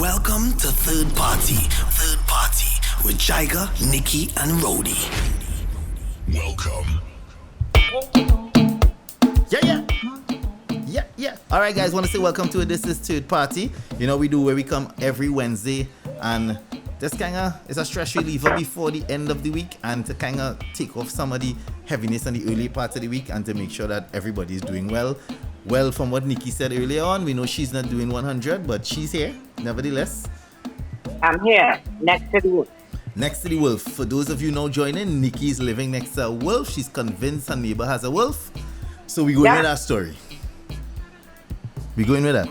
Welcome to Third Party with Jaiga, Nikki and Ro'dey. Welcome. Yeah. All right, guys, want to say welcome to it. This is Third Party. You know, we do where we come every Wednesday, and this kind of is a stress reliever before the end of the week, and to kind of take off some of the heaviness in the early part of the week, and to make sure that everybody is doing well. Well, from what Nikki said earlier on, we know she's not doing 100, but she's here, nevertheless. I'm here, next to the wolf. Next to the wolf. For those of you now joining, Nikki's living next to a wolf. She's convinced her neighbor has a wolf. So we go into that story. We go in with that.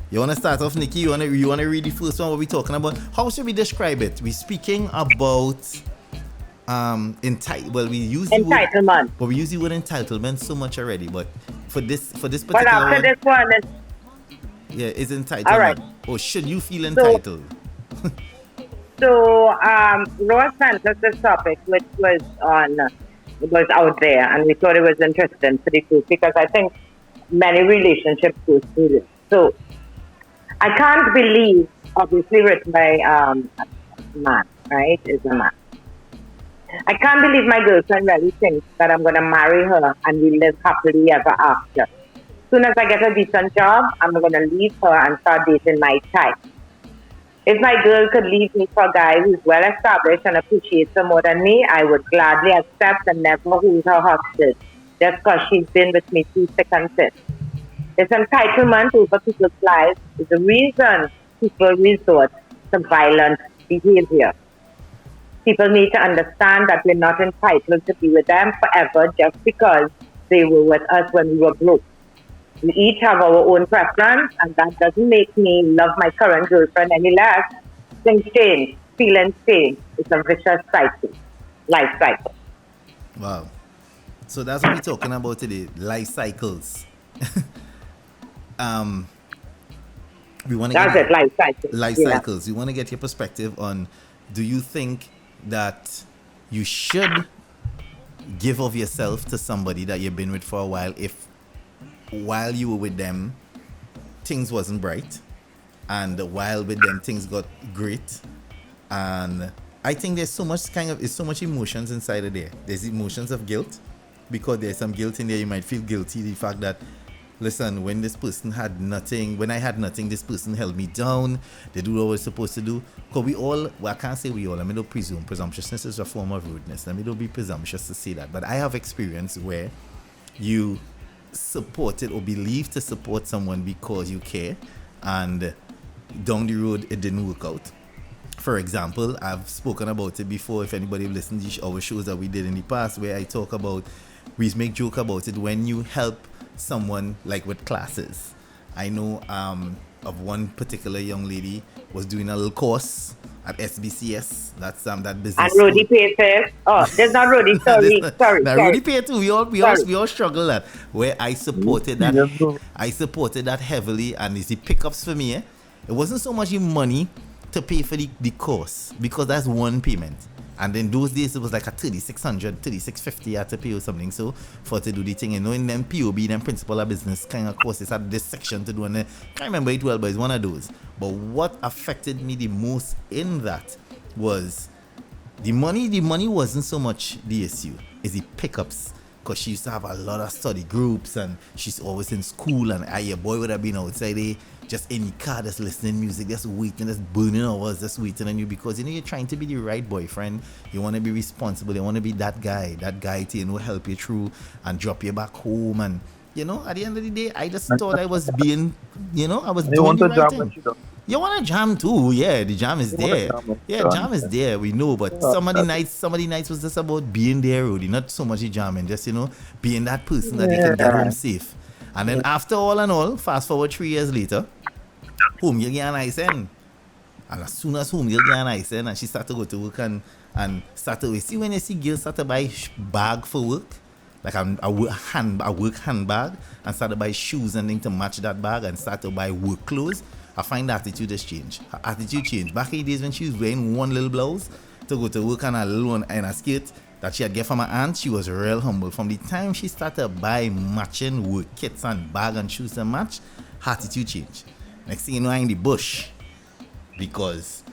You want to start off, Nikki? You want to read the first one? What we talking about? How should we describe it? We're speaking about we use the entitlement. Word, but we use the word entitlement so much already. But for this particular but after one, this one, it's entitlement. All right. Or should you feel entitled? So Ross sent us this topic, which was out there, and we thought it was interesting for the group because I think many relationships go through this. So I can't believe, obviously written by a man, right? Is a man. I can't believe my girlfriend really thinks that I'm going to marry her and we live happily ever after. As soon as I get a decent job, I'm going to leave her and start dating my type. If my girl could leave me for a guy who's well established and appreciates her more than me, I would gladly accept and never hold her hostage just because she's been with me through thick and thin. This entitlement over people's lives is the reason people resort to violent behavior. People need to understand that we're not entitled to be with them forever just because they were with us when we were broke. We each have our own preference, and that doesn't make me love my current girlfriend any less. Things change, feelings change. It's a vicious cycle, life cycle. Wow. So that's what we're talking about today, life cycles. We want to life cycles. Life cycles. We want to get your perspective on, do you think that you should give of yourself to somebody that you've been with for a while if while you were with them things wasn't bright, and while with them things got great? And I think there's so much emotions inside of there. There's emotions of guilt, because there's some guilt in there. You might feel guilty, the fact that, listen, when this person had nothing, when I had nothing, this person held me down. They do what we're supposed to do. Because I can't say we all, let me not presume. Presumptuousness is a form of rudeness. Let me not be presumptuous to say that. But I have experience where you supported or believe to support someone because you care, and down the road it didn't work out. For example, I've spoken about it before. If anybody listened to our shows that we did in the past, where I talk about, we make joke about it, when you help someone like with classes. I know of one particular young lady was doing a little course at SBCS. That's that business. And Ro'dey paid for it. Oh, there's not Ro'dey. Sorry. Now Ro'dey paid too. We all struggle that. Where I supported that. I supported that heavily, and it's the pickups for me. It wasn't so much the money to pay for the course, because that's one payment. And then those days it was like a 3,600, 3,650 you had to pay or something. So for to do the thing, in them POB, them principal of business kind of courses had this section to do, and I can't remember it well, but it's one of those. But what affected me the most in that was the money. The money wasn't so much the issue, it's the pickups. Because she used to have a lot of study groups, and she's always in school, and your boy would have been outside there, just in the car, just listening to music, just waiting, just burning hours, just waiting on you, because you're trying to be the right boyfriend. You want to be responsible. You want to be that guy to help you through and drop you back home. And at the end of the day, I just thought I was being, I was doing the right thing. You want to jam too, yeah. The jam is there. Jam is there. We know, but some of the nights was just about being there, Ro'dey. Not so much the jamming, just being that person that you can get home safe. And then after all and all, fast forward 3 years later, home you get an ice in. And as soon as home you get an ice in, and she started to go to work and start to see, when you see girls start to buy bag for work, like a work handbag, and start to buy shoes and things to match that bag, and start to buy work clothes, I find the attitude has changed. Her attitude changed. Back in the days when she was wearing one little blouse to go to work, and a little one and a skirt that she had get from her aunt, she was real humble. From the time she started buying matching work kits and bag and shoes to match, her attitude changed. Next thing you know, I'm in the bush. because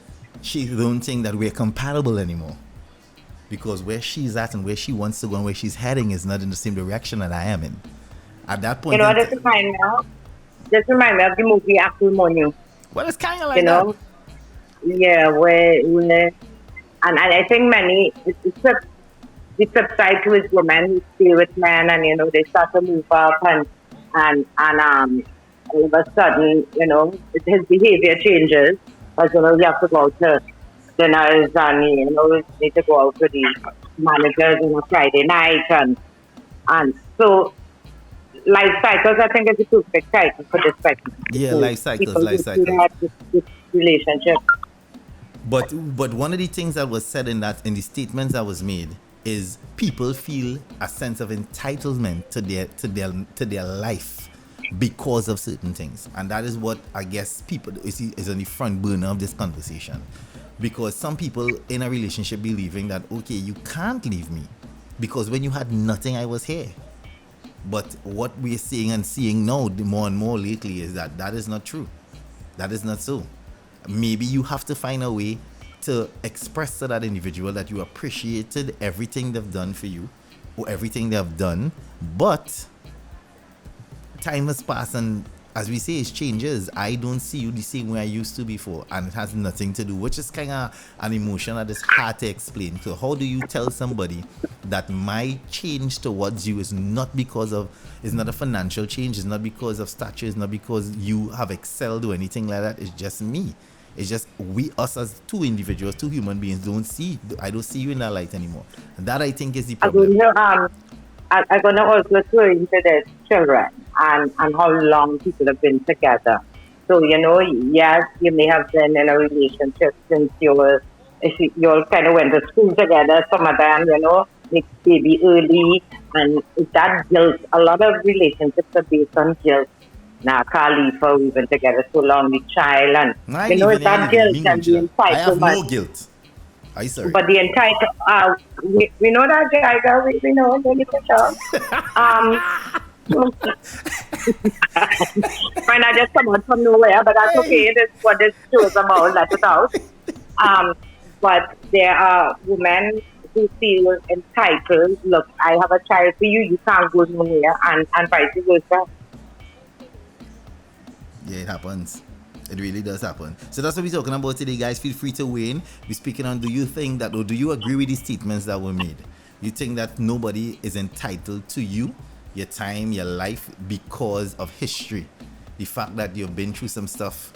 she don't think that we're compatible anymore. Because where she's at and where she wants to go and where she's heading is not in the same direction that I am in. At that point, this remind me of the movie Acrimonious. Well, it's kind of like that. Yeah, where and I think many the flip side to is women who stay with men, and they start to move up and all of a sudden his behavior changes, as you have to go out to dinners and need to go out with the managers on a Friday night and so life cycles I think is a perfect cycle for this segment. Yeah, life cycles. This relationship. But one of the things that was said in the statements that was made is people feel a sense of entitlement to their life because of certain things, and that is what I guess people is on the front burner of this conversation. Because some people in a relationship believing that, okay, you can't leave me because when you had nothing, I was here. But what we're seeing and seeing now more and more lately is that is not true. That is not so. Maybe you have to find a way to express to that individual that you appreciated everything they've done for you or everything they have done, but time has passed and as we say, it changes. I don't see you the same way I used to before, and it has nothing to do, which is kind of an emotion that is hard to explain. So how do you tell somebody that my change towards you is not a financial change, it's not because of stature, it's not because you have excelled or anything like that, it's just me. It's just us as two individuals, two human beings I don't see you in that light anymore. And that I think is the problem. I'm going to also throw into the children and how long people have been together. So, yes, you may have been in a relationship since you all kind of went to school together, some of them, make baby early, and that guilt. A lot of relationships are based on guilt. Now, I can't leave her, we've been together so long, the child, and, it's that guilt and the entitlement. I have no guilt. Sorry. But the entitlement, we know that, Jaiga, we know, don't you might not just come out from nowhere, but that's okay. That's what this show is about. Let it out. But there are women who feel entitled. Look, I have a child for you. You can't go nowhere, and vice versa. Yeah, it happens. It really does happen. So that's what we're talking about today, guys. Feel free to weigh in. We're speaking on, do you think that, or do you agree with the statements that were made? You think that nobody is entitled to you, your time, your life, because of history? The fact that you've been through some stuff.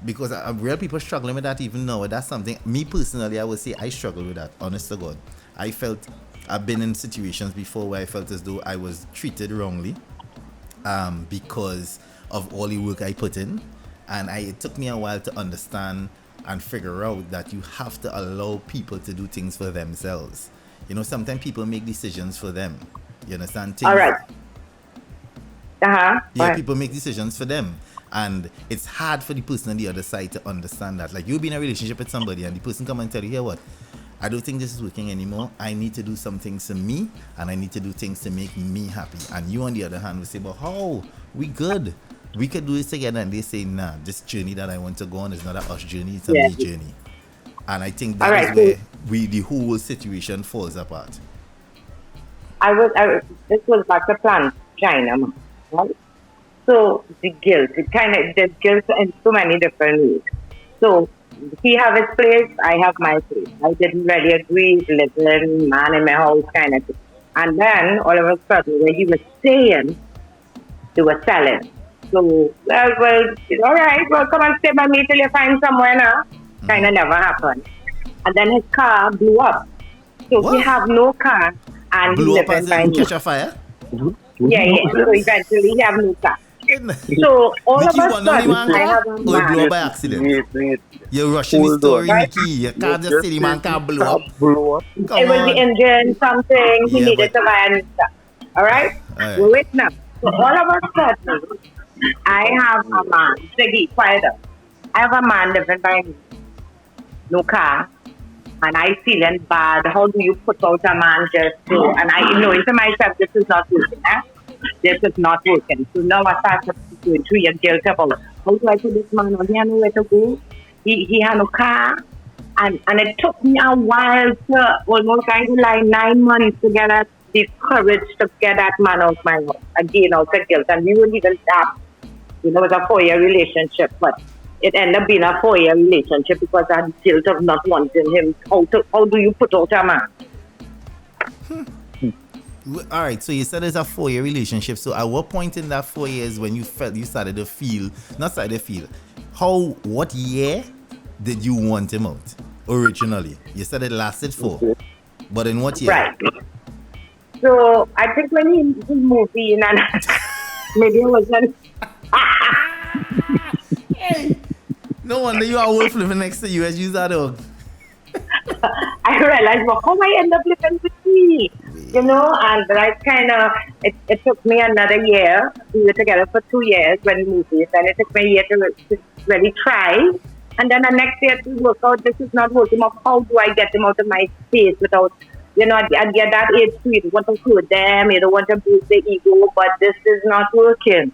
Because real people struggling with that even now. That's something, me personally, I would say I struggle with that, honest to God. I've been in situations before where I felt as though I was treated wrongly because of all the work I put in, and it took me a while to understand and figure out that you have to allow people to do things for themselves. Sometimes people make decisions for them. You understand? All right. Yeah, people make decisions for them, and it's hard for the person on the other side to understand that. Like, you'll be in a relationship with somebody, and the person come and tell you, "Here, what? I don't think this is working anymore. I need to do some things for me, and I need to do things to make me happy." And you, on the other hand, will say, "But how? We good. We could do this together." And they say, "Nah, this journey that I want to go on is not a us journey, it's a me journey." And I think that is where the whole situation falls apart. This was back to plan China, right? So the guilt, there's guilt in so many different ways. So he have his place, I have my place. I didn't really agree with living man in my house kind of thing. And then all of a sudden, when he was staying, they were selling. So, all right, come and stay by me till you find somewhere now. Kind of never happened. And then his car blew up. So he have no car, and blew he up living by me. Catch a fire? Yeah. So eventually he have no car. So all of a sudden, I have a blew up by accident. You're rushing the story, Nikki. You can't just say the man can't blow up. It was the engine, something. He needed to buy a new stuff. All right? Wait now. So all of a sudden, I have a man. Ziggy, quiet up. I have a man living by me. No car. And I feeling bad. How do you put out a man just so? And I know to myself, this is not working. This is not working. So now I start going through your guilt about how do I put this man on? He had nowhere to go. He had no car. And it took me a while to almost kind of like 9 months to get the courage to get that man out my house. Again, out of guilt. And we wouldn't even stop. It was a 4-year relationship, but it ended up being a 4-year relationship because I had guilt of not wanting him. How do you put out a man? All right, so you said it's a 4-year relationship. So at what point in that 4 years when you felt you started to feel, not started to feel, what year did you want him out originally? You said it lasted 4, but in what year? Right. So I think when he moved in and maybe it wasn't. Hey, no wonder you are wolf living next to you as you that dog. I realized, well, how I end up living with me, and I kind of, it took me another year. We were together for 2 years when we moved in, and it took me a year to really try. And then the next year to work out, this is not working out. How do I get him out of my space without, at that age too, you don't want to hurt them, you don't want to bruise the ego, but this is not working.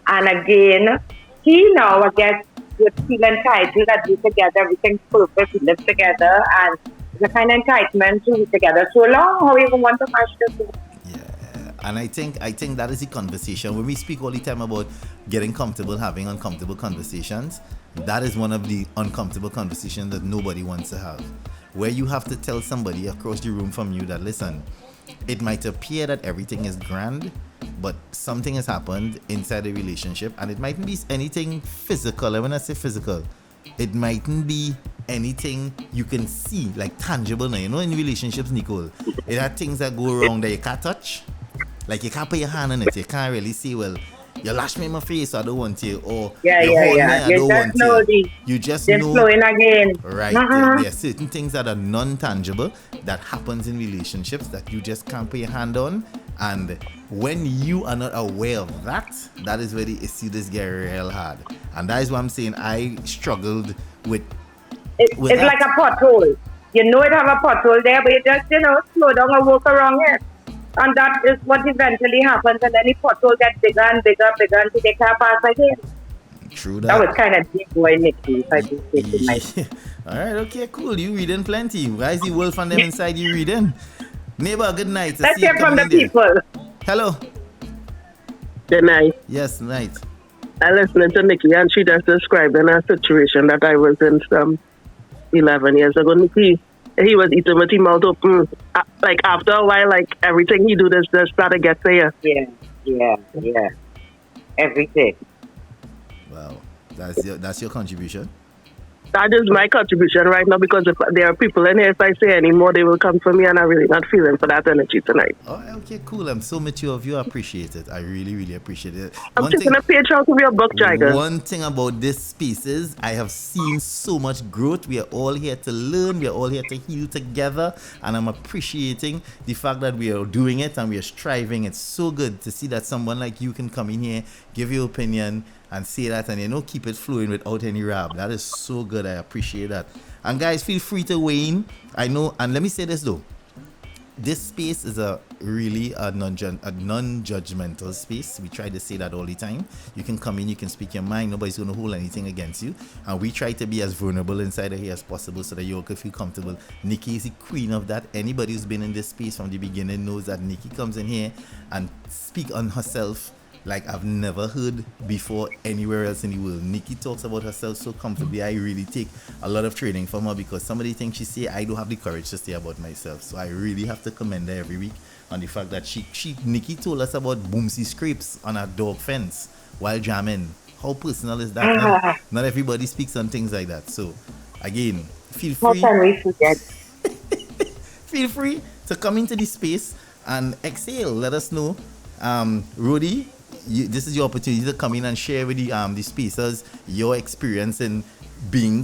And again, he now, I guess, would feel entitled that we're together, everything's perfect, we live together, and the kind of entitlement to be together so long, how you want to mash this up. Yeah, and I think that is the conversation. When we speak all the time about getting comfortable, having uncomfortable conversations, that is one of the uncomfortable conversations that nobody wants to have. Where you have to tell somebody across the room from you that, listen, it might appear that everything is grand, but something has happened inside the relationship, and it mightn't be anything physical. And when I say physical, it mightn't be anything you can see, like tangible. Now, in relationships, Nicole, it had things that go wrong that you can't touch. Like you can't put your hand on it. You can't really say, well, you lash me in my face, so I don't want you. Or you hold me, I don't want you. You just know. Flowing again. Right. There are certain things that are non-tangible that happens in relationships that you just can't put your hand on. And when you are not aware of that, that is where the issue just get real hard. And that is what I'm saying. I struggled with. It's that. Like a pothole. You know it have a pothole there, but you just slow down and walk around it. And that is what eventually happens, and then the pothole gets bigger and bigger until they can't pass again. True that. That was kind of deep boy Nikki, if I do say it myself. Alright, okay, cool. You reading plenty. Why is the wolf and them inside you reading? Neighbor, good night. Let's hear from the people. Hello. Good night. Yes, night. I listened to Nikki, and she just describing a situation that I was in some 11 years ago. Nikki, he was eating with his mouth open. Like after a while, like everything he do, just start to get to you. Yeah. Everything. Wow, that's your contribution. That is my contribution right now, because if there are people in here, if I say any more, they will come for me, and I'm really not feeling for that energy tonight. Oh, okay, cool. I'm so mature of you. I appreciate it. I really, really appreciate it. I'm taking a page out of your book, Jaiga. One thing about this space is I have seen so much growth. We are all here to learn. We are all here to heal together. And I'm appreciating the fact that we are doing it and we are striving. It's so good to see that someone like you can come in here, give your opinion, and say that, and keep it flowing without any rap. That is so good. I appreciate that. And guys, feel free to weigh in. I know, and let me say this though. This space is a non-judgmental space. We try to say that all the time. You can come in, you can speak your mind. Nobody's going to hold anything against you. And we try to be as vulnerable inside of here as possible so that you all can feel comfortable. Nikki is the queen of that. Anybody who's been in this space from the beginning knows that Nikki comes in here and speak on herself like I've never heard before anywhere else in the world. Nikki talks about herself so comfortably. I really take a lot of training from her, because some of the things she say, I don't have the courage to say about myself. So I really have to commend her every week on the fact that Nikki told us about boomsy scrapes on a dog fence while jamming. How personal is that? Not everybody speaks on things like that. So again, feel free. How can we forget? Feel free to come into this space and exhale. Let us know. Ro'dey, this is your opportunity to come in and share with the spacers your experience in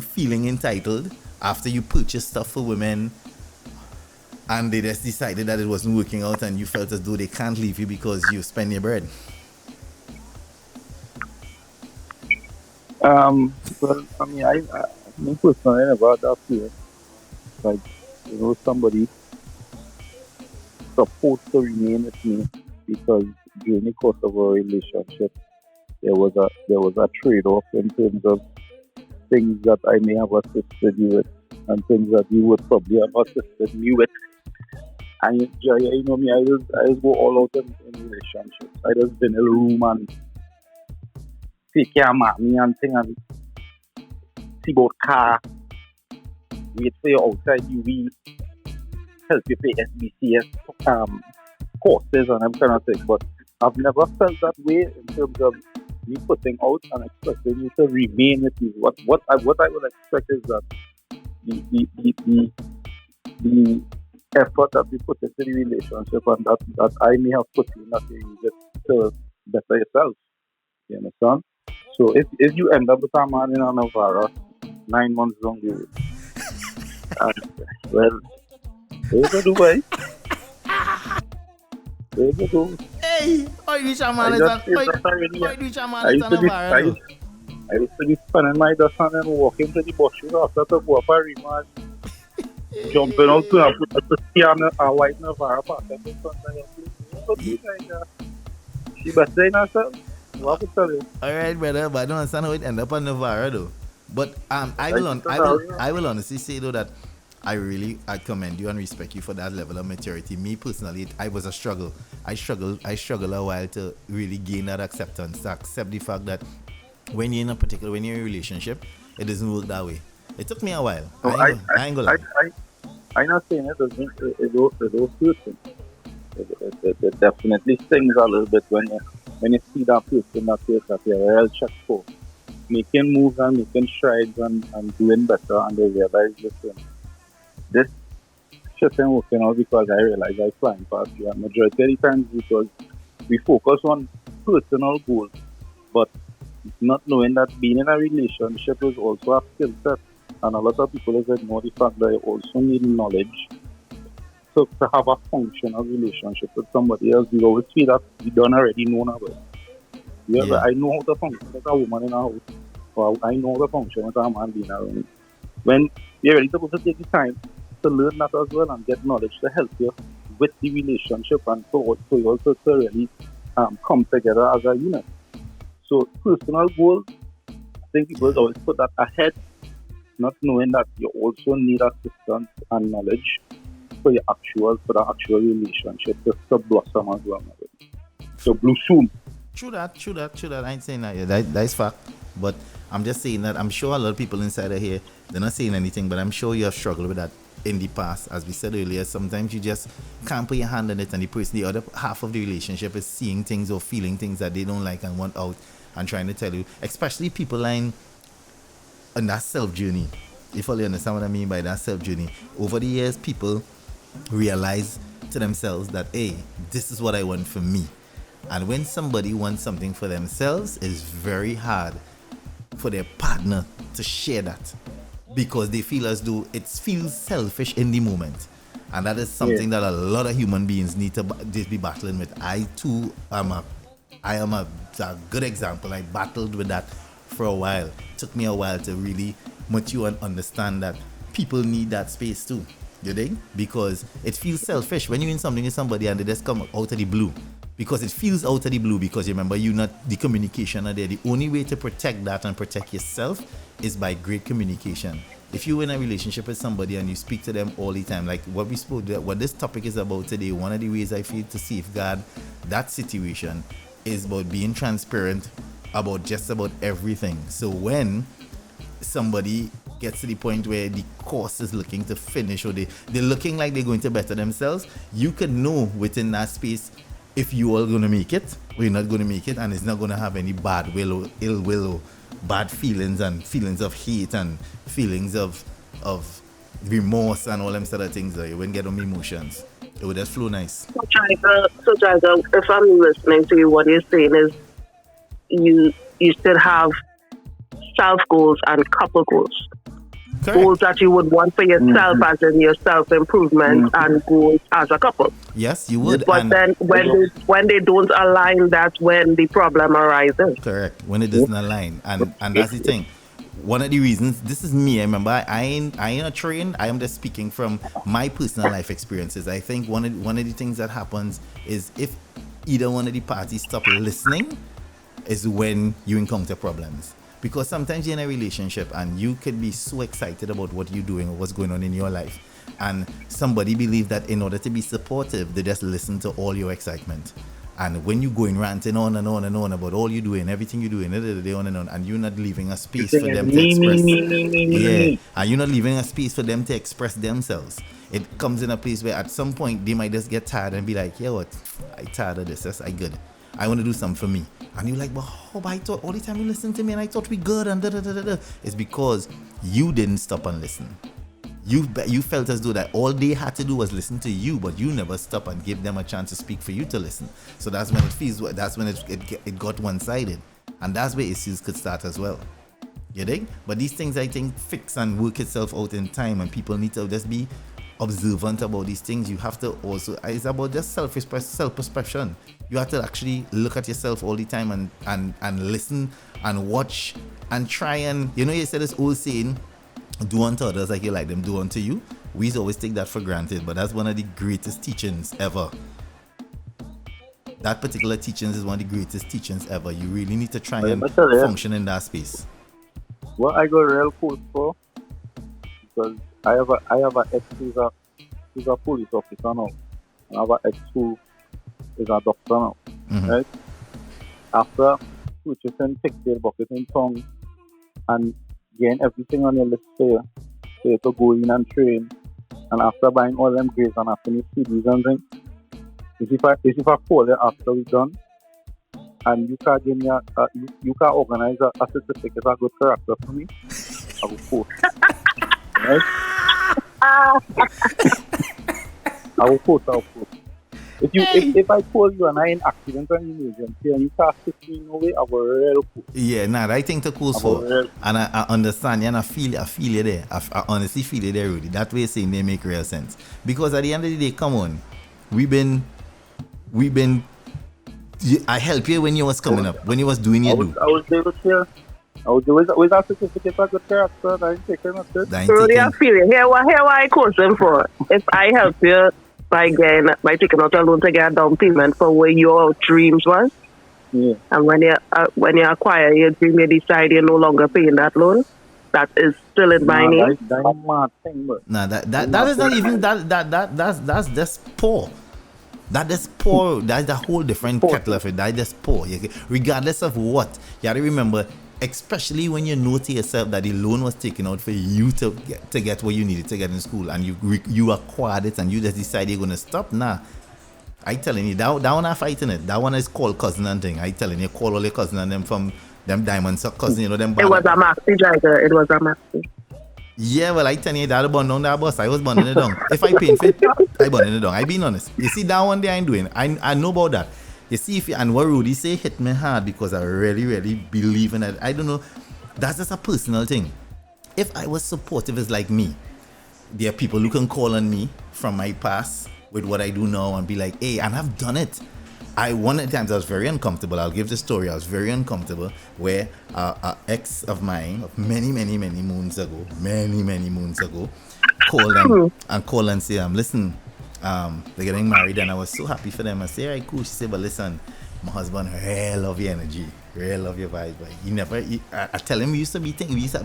feeling entitled after you purchased stuff for women and they just decided that it wasn't working out and you felt as though they can't leave you because you spend your bread. Well, I mean, I personally never had that feeling. Like, somebody supposed to remain with me because during the course of our relationship, there was a trade-off in terms of things that I may have assisted you with and things that you would probably have assisted me with. And you know me, I just go all out in relationships. I just been in a room and take care of me and thing and see about car, wait for you outside UV, help you pay SBCS courses and them kind of thing. But I've never felt that way in terms of me putting out and expecting you to remain with me. What I would expect is that the effort that we put into the relationship and that I may have put in, that you use it to better yourself. You understand? So if you end up with a man in a Navarra 9 months long, well, there's a Dubai. There's a Dubai. Hey, why do you man is on? Why do you man is on Navarra? I used to be spending my dust and then walking to the bushes after to go up a rima and jumping out to see a white Navarra pattern in front of you. She better in herself. What to tell you? Alright, brother, but I don't understand how it ended up on Navarra though. But I will honestly say though that I commend you and respect you for that level of maturity. Me personally, I was a struggle. I struggled a while to really gain that acceptance, to accept the fact that when you're in a relationship, it doesn't work that way. It took me a while. No, I ain't gonna lie. I'm not saying it doesn't. It don't hurt him. It definitely stings a little bit when you see that person that you're real check for, making moves and making strides and doing better, and they realize, listen, this shit ain't working out because I realize I flying past you. And majority of the times because we focus on personal goals, but not knowing that being in a relationship is also a skill set. And a lot of people have ignored the fact that you also need knowledge to have a functional relationship with somebody else. We always feel that we don't already know about. Yeah. I know how to function with a woman in a house, or I know how to function with a man being around me. When you're ready to take the time to learn that as well and get knowledge to help you with the relationship and for you also to really come together as a unit. So personal goals, I think people always put that ahead, not knowing that you also need assistance and knowledge for the actual relationship to blossom as well. So blossom. True that. I ain't saying that. Yeah, that's fact. But I'm just saying that I'm sure a lot of people inside of here, they're not saying anything, but I'm sure you have struggled with that in the past. As we said earlier, sometimes you just can't put your hand on it, and the other half of the relationship is seeing things or feeling things that they don't like and want out and trying to tell you, especially people lying on that self journey. You fully understand what I mean by that self journey. Over the years, people realize to themselves that, hey, this is what I want for me. And when somebody wants something for themselves, it's very hard for their partner to share that because they feel as though it feels selfish in the moment. And that is something that a lot of human beings need to be battling with. I too am a good example. I battled with that for a while. It took me a while to really mature and understand that people need that space too. You think? Because it feels selfish when you're in something with somebody and they just come out of the blue. Because it feels out of the blue because remember, you not the communication are there. The only way to protect that and protect yourself is by great communication. If you're in a relationship with somebody and you speak to them all the time, like what this topic is about today, one of the ways I feel to safeguard that situation is about being transparent about just about everything. So when somebody gets to the point where the course is looking to finish or they're looking like they're going to better themselves, you can know within that space if you are going to make it or you're not going to make it, and it's not going to have any bad will or ill will or bad feelings and feelings of hate and feelings of remorse and all them sort of things. You wouldn't get on emotions. It would just flow nice. So Jaiga, if I'm listening to you, what you're saying is you still have self goals and couple goals. Correct. Goals that you would want for yourself as in your self-improvement and goals as a couple. Yes, you would. But then when they don't align, that's when the problem arises. Correct. When it doesn't align. And that's the thing. One of the reasons, this is me, I remember, I ain't a trained, I am just speaking from my personal life experiences. I think one of the things that happens is if either one of the parties stop listening is when you encounter problems. Because sometimes you're in a relationship and you could be so excited about what you're doing or what's going on in your life. And somebody believes that in order to be supportive, they just listen to all your excitement. And when you're going ranting on and on and on about all you're doing, everything you're doing, on and on, and you're not leaving a space for them to express. Yeah, and you're not leaving a space for them to express themselves. It comes in a place where at some point they might just get tired and be like, yeah, what? I'm tired of this. That's good. I want to do something for me. And you're like, but I thought all the time you listened to me and I thought we good and da-da-da-da-da. It's because you didn't stop and listen. You felt as though that all they had to do was listen to you, but you never stop and give them a chance to speak for you to listen. So that's when it got one-sided. And that's where issues could start as well. You dig? But these things, I think, fix and work itself out in time, and people need to just be observant about these things. You have to also, it's about just self-perception. You have to actually look at yourself all the time and listen and watch and try and, you said this old saying, do unto others like you like them do unto you. We always take that for granted, but that's one of the greatest teachings ever. That particular teachings is one of the greatest teachings ever. You really need to try and function in that space. What I got real cool for, because I have a ex who's a police officer now. I have an ex who is a doctor now. Mm-hmm. Right? After purchasing pixel bucket in tongue and getting everything on your list there, so you to go in and train, and after buying all them grades and after you CDs and things, if I call you after we done, and you can give me you can organize a certificate of good character for me, I will post. Right? I will post. If I call you and I in accident or emergency and you can't take me away, I will real post. Yeah, I think the cool's for, and I understand you and I feel you there. I honestly feel you there, Rudy. That way saying they make real sense. Because at the end of the day, come on, we've been I help you when you was coming up, when you was doing your do. I was there with you. I was with a certificate of good character. I ain't taking it. Rudy, I feel you. Here what I coach them for. If I help you by taking out a loan to get a down payment for where your dreams was, yeah. And when you acquire your dream, you decide you're no longer paying that loan. That is still in my name. That's mad thing, but that is not even that's just poor. That is poor. That's a whole different kettle of it. That is poor. Regardless of what, you have to remember, especially when you know to yourself that the loan was taken out for you to get what you needed to get in school, and you acquired it and you just decide you're going to stop. Nah, I telling you, that one I'm fighting it. That one is called cousin and thing. I telling you, call all your cousin and them from them diamonds cousin, them. It was a maxi, Jaiga. It was a maxi. Yeah, well, I tell you, that bun down that bus. I was bunning it down. If I pay for it, I bunning it down. I being honest. You see, that one day I ain't doing. I know about that. You see, and what Rudy say hit me hard because I really, really believe in it. I don't know. That's just a personal thing. If I was supportive as like me, there are people who can call on me from my past with what I do now and be like, hey, and I've done it. One of the times I was very uncomfortable. I'll give the story. I was very uncomfortable where an ex of mine of many moons ago, called and say, listen, they're getting married and I was so happy for them. I say, alright, cool. She said, but listen, my husband real love your energy, real love your vibe. But I tell him we used to be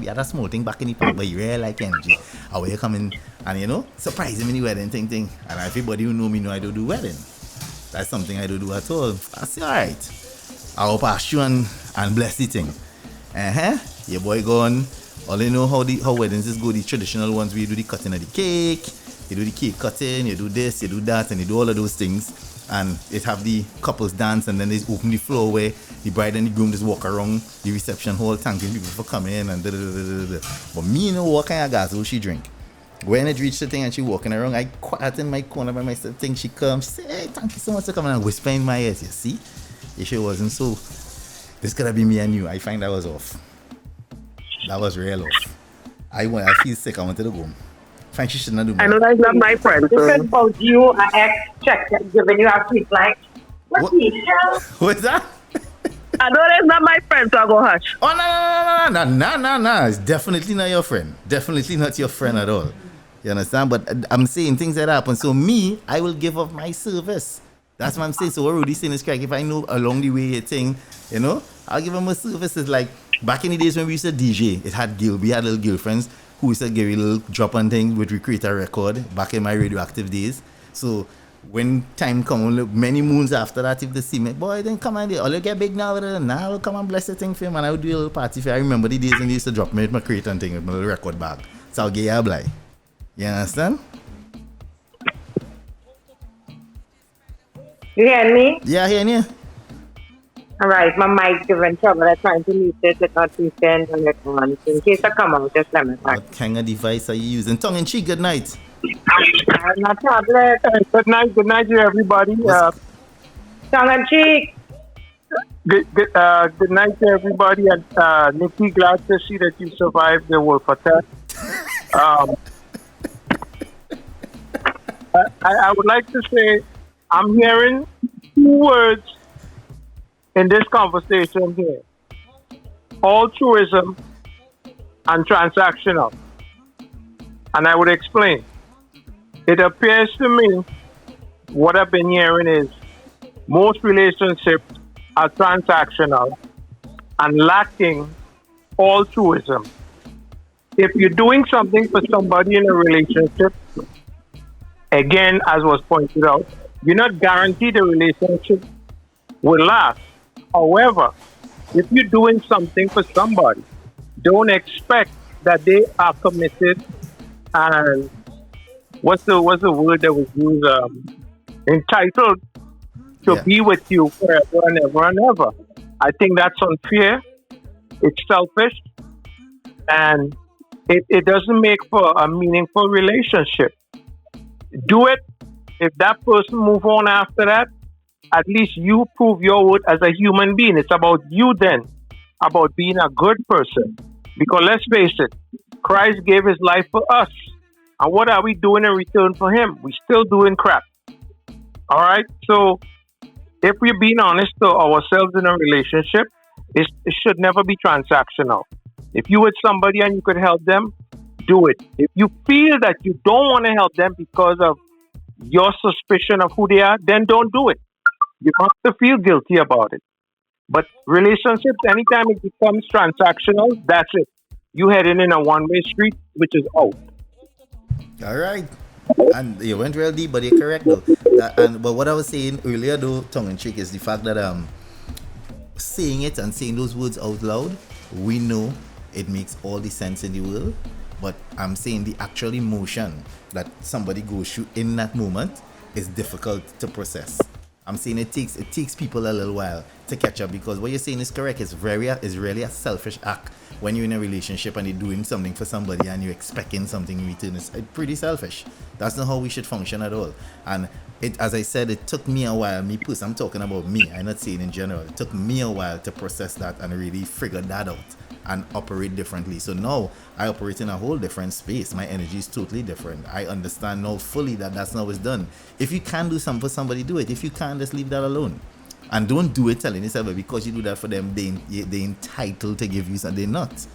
at a small thing back in the park, but he real like energy. How you coming and surprise him in the wedding thing. And everybody who know me know I don't do wedding. That's something I don't do at all. I say, alright, I'll pass you and bless the thing. Your boy gone. All you know how weddings is go, the traditional ones where you do the cutting of the cake, you do the cake cutting, you do this, you do that, and you do all of those things. And it have the couples dance, and then they open the floor where the bride and the groom just walk around the reception hall thanking people for coming in and But me what kind of gas will she drink? When it reached the thing and she walking around, I quiet in my corner by myself. Thing she comes, say, hey, thank you so much for coming, and whisper in my ears. You see, if she wasn't so, this could have been me and you. I find that was off. That was real off. I feel sick. I wanted to go. Find she should not do more. I know that's not my friend. Different about you, an ex check giving you a tweet like, what the hell? What's that? I know that's not my friend, so I'll go hush. Oh no! It's definitely not your friend. Definitely not your friend at all. You understand? But I'm saying things that happen. So me, I will give up my service. That's what I'm saying. So what Rudy saying is correct. If I know along the way you think, I'll give him a services. Like back in the days when we used to DJ, we had little girlfriends who used to give a little drop on thing with we create a record back in my radioactive days. So when time come, many moons after that, if they see me, boy, then come on, all you get big now, now come and bless the thing for him, and I would do a little party for you. I remember the days when they used to drop me with my crate and thing with my little record bag. So I'll get you a blind. You understand? You hear me? Yeah, hearing you. All right, my mic's giving trouble. I'm trying to mute it without speaking on it on. In case I come out, just let me back. What kind of device are you using? Tongue in cheek, good night. No tablet. Good night to everybody. Tongue in cheek. Good night to everybody. And Nikki, glad to see that you survived the wolf attack. I would like to say I'm hearing two words in this conversation here: altruism and transactional. And I would explain. It appears to me what I've been hearing is most relationships are transactional and lacking altruism. If you're doing something for somebody in a relationship, again, as was pointed out, you're not guaranteed the relationship will last. However, if you're doing something for somebody, don't expect that they are committed and what's the word that was used? Entitled to be with you forever and ever and ever. I think that's unfair. It's selfish, and it doesn't make for a meaningful relationship. Do it. If that person move on after that, at least you prove your worth as a human being. It's about you then, about being a good person. Because let's face it, Christ gave his life for us. And what are we doing in return for him? We're still doing crap. All right? So if we're being honest to ourselves in a relationship, it should never be transactional. If you with somebody and you could help them, do it. If you feel that you don't want to help them because of your suspicion of who they are, then don't do it. You don't have to feel guilty about it. But relationships, anytime it becomes transactional, that's it. You heading in a one-way street, which is out. All right. And you went real deep, but you're correct though. But what I was saying earlier though, tongue in cheek, is the fact that saying it and saying those words out loud, we know it makes all the sense in the world. But I'm saying the actual emotion that somebody goes through in that moment is difficult to process. I'm saying it takes people a little while to catch up, because what you're saying is correct. It's really a selfish act when you're in a relationship and you're doing something for somebody and you're expecting something in return. It's pretty selfish. That's not how we should function at all. And as I said, it took me a while. I'm talking about me. I'm not saying in general. It took me a while to process that and really figure that out and operate differently. So now I operate in a whole different space. My energy is totally different. I understand now fully that that's not what's done. If you can do something for somebody, do it. If you can't, just leave that alone. And don't do it telling yourself because you do that for them, they're entitled to give you something. They're not.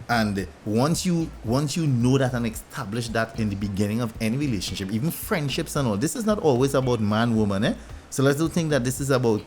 And once you know that and establish that in the beginning of any relationship, even friendships and all, this is not always about man-woman. So let's don't think that this is about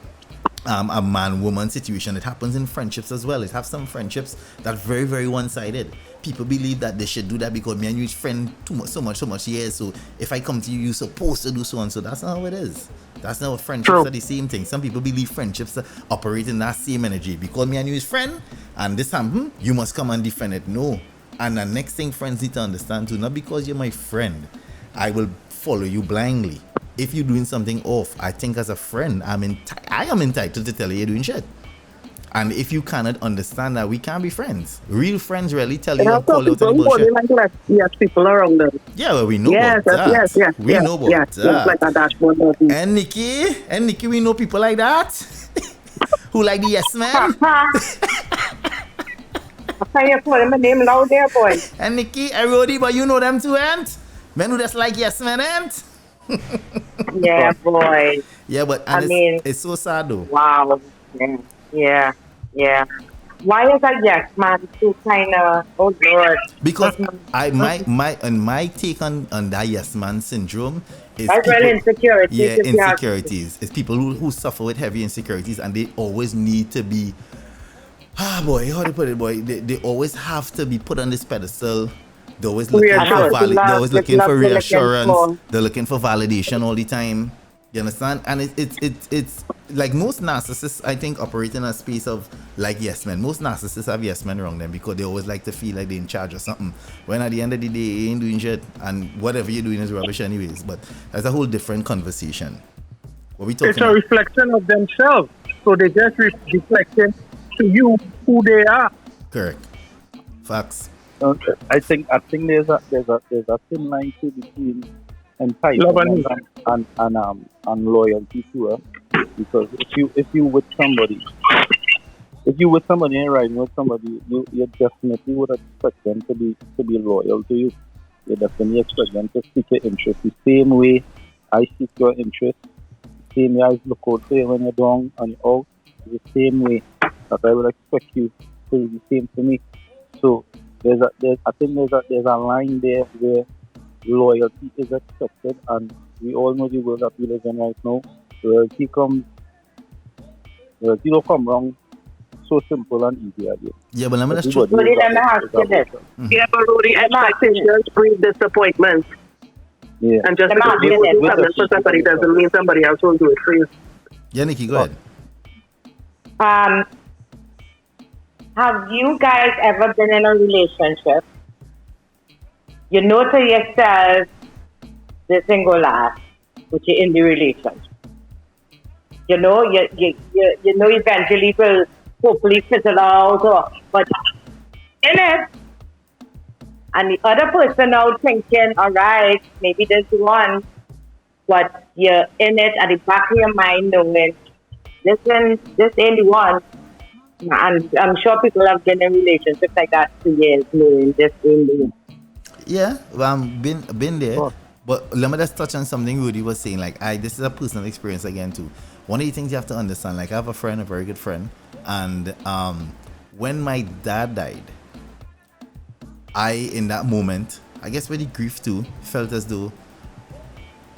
a man-woman situation. It happens in friendships as well. It have some friendships that are very, very one-sided. People believe that they should do that because me and you is friend so much years. So if I come to you, you're supposed to do so and so. That's not how it is. That's not what friendships are the same thing. Some people believe friendships operate in that same energy. Because me and you is friend and this happened, you must come and defend it. No. And the next thing friends need to understand too, not because you're my friend, I will follow you blindly. If you're doing something off, I think as a friend, I am entitled to tell you you're doing shit. And if you cannot understand that, we can't be friends. Real friends really tell you and call out any bullshit. Yes, people around them. Yeah, well, we know about that. Yes, we know about that. Like a dashboard. And Nikki, we know people like that. Who like the yes man. Can you call him a name loud there, boy? And Nikki and Ro'dey, but you know them too, ain't? Men who just like yes man, ain't? Yeah, boy. Yeah, but it's so sad though. Wow. Yeah. Why is that yes man too kind of, oh Lord? Because my take on that yes man syndrome It's As well, insecurities. yeah, if you have- insecurities. It's people who suffer with heavy insecurities, and they always need to be, boy, how to put it, boy? They always have to be put on this pedestal. They're always looking for Reassurance. they're always looking for Love, they're looking reassurance. for- They're looking for validation all the time. You understand? And it's like most narcissists, I think, operate in a space of like yes men. Most narcissists have yes men around them because they always like to feel like they're in charge of something. When at the end of the day, you ain't doing shit, and whatever you're doing is rubbish anyways. But that's a whole different conversation. What we talking It's a about? reflection of themselves. So they just reflecting to you who they are. Correct. Facts. I think there's a thin line too between Love entitlement and loyalty to her. Because if you with somebody and riding with somebody, you definitely would expect them to be loyal to you. You definitely expect them to seek your interest the same way I seek your interest, the same way I look out for you when you're down and you're out, the same way that I would expect you to do the same to me. So I think there's a line there where loyalty is expected, and we all know the world that we live in right now. Loyalty don't come wrong so simple and easy again. Yeah, but let me just Ro'dey, let me ask you this. Yeah, but Ro'dey, expectations breed disappointment. Yeah. And just Let me because ask you you will do this. something for somebody doesn't mean somebody else will do it for you. Yeah, Nikki, go ahead. Have you guys ever been in a relationship? You know to yourself, this ain't gonna last, but you're in the relationship. You know, you know eventually will hopefully fizzle out, but in it, and the other person now thinking, all right, maybe this one, but you're in it at the back of your mind knowing, this ain't the one. And I'm sure people have been in relationships like that for years, knowing this ain't the one. Yeah, well, been there. Oh. But let me just touch on something Ro'dey was saying. Like, this is a personal experience again too. One of the things you have to understand, like I have a friend, a very good friend, and when my dad died, in that moment, I guess with the grief too, felt as though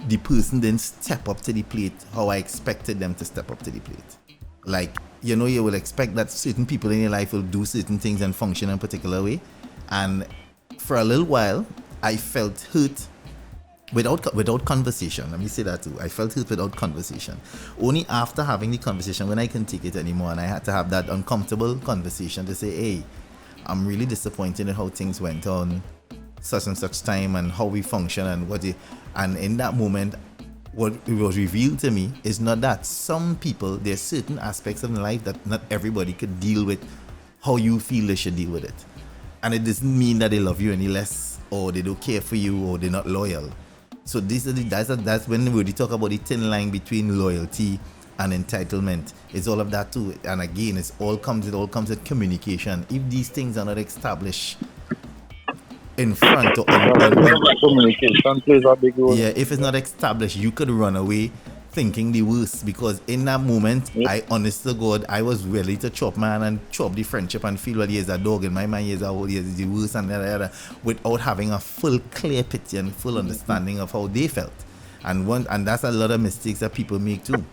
the person didn't step up to the plate how I expected them to step up to the plate. Like, you know, you will expect that certain people in your life will do certain things and function in a particular way, and for a little while, I felt hurt without conversation. Let me say that too. I felt hurt without conversation. Only after having the conversation, when I couldn't take it anymore, and I had to have that uncomfortable conversation to say, hey, I'm really disappointed in how things went on such and such time and how we function and in that moment, what it was revealed to me is not that some people, there's certain aspects of life that not everybody could deal with how you feel they should deal with it. And it doesn't mean that they love you any less, or they don't care for you, or they're not loyal. So that's when Ro'dey talk about the thin line between loyalty and entitlement. It's all of that too. And again, it all comes with communication. If these things are not established in front or communication plays a big role. Yeah, if it's not established, you could run away thinking the worst, because in that moment, I honest to God, I was ready to chop man and chop the friendship and feel, well, he is a dog in my mind, he is a whole, he is the worst and that, without having a full clear picture and full understanding of how they felt. And that's a lot of mistakes that people make too.